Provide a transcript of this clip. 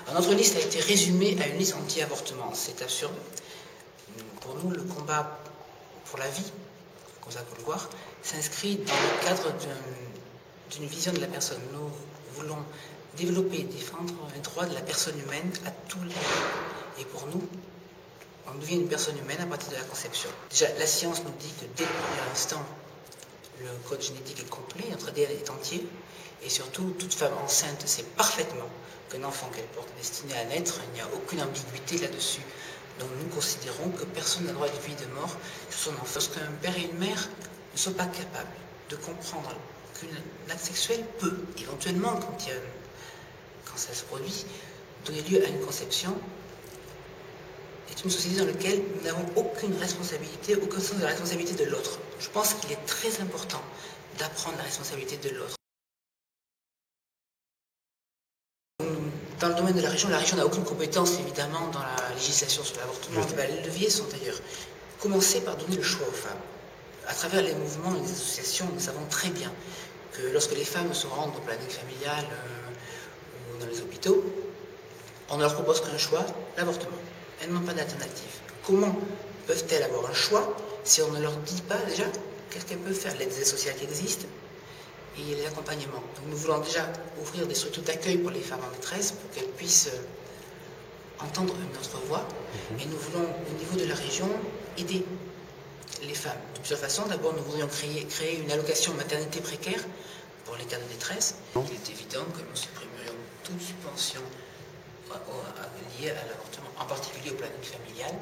Alors, notre liste a été résumée à une liste anti-avortement. C'est absurde. Pour nous, le combat pour la vie, comme ça qu'on le voit, s'inscrit dans le cadre d'une vision de la personne. Nous voulons développer et défendre les droits de la personne humaine à tous les niveaux. Et pour nous, on devient une personne humaine à partir de la conception. Déjà, la science nous dit que dès le premier instant, le code génétique est complet, notre ADN est entier, et surtout, toute femme enceinte sait parfaitement qu'un enfant qu'elle porte est destiné à naître, il n'y a aucune ambiguïté là-dessus. Donc nous considérons que personne n'a droit de vie et de mort sur son enfant. Lorsqu'un père et une mère ne sont pas capables de comprendre qu'un acte sexuel peut, éventuellement, quand ça se produit, donner lieu à une conception, est une société dans laquelle nous n'avons aucune responsabilité, aucun sens de la responsabilité de l'autre. Je pense qu'il est très important d'apprendre la responsabilité de l'autre. Dans le domaine de la région n'a aucune compétence évidemment dans la législation sur l'avortement. Les leviers sont d'ailleurs commencer par donner le choix aux femmes. À travers les mouvements et les associations, nous savons très bien que lorsque les femmes se rendent au planning familial ou dans les hôpitaux, on ne leur propose qu'un choix, l'avortement. Elles n'ont pas d'alternative. Comment peuvent-elles avoir un choix si on ne leur dit pas déjà qu'est-ce qu'elles peuvent faire? L'aide sociale qui existe et les accompagnements. Donc nous voulons déjà ouvrir des structures d'accueil pour les femmes en détresse pour qu'elles puissent entendre notre voix. Et nous voulons, au niveau de la région, aider les femmes de plusieurs façons. D'abord, nous voudrions créer une allocation maternité précaire pour les cas de détresse. Il est évident que nous supprimerions toute subvention liée à l'avortement, en particulier au planning familial.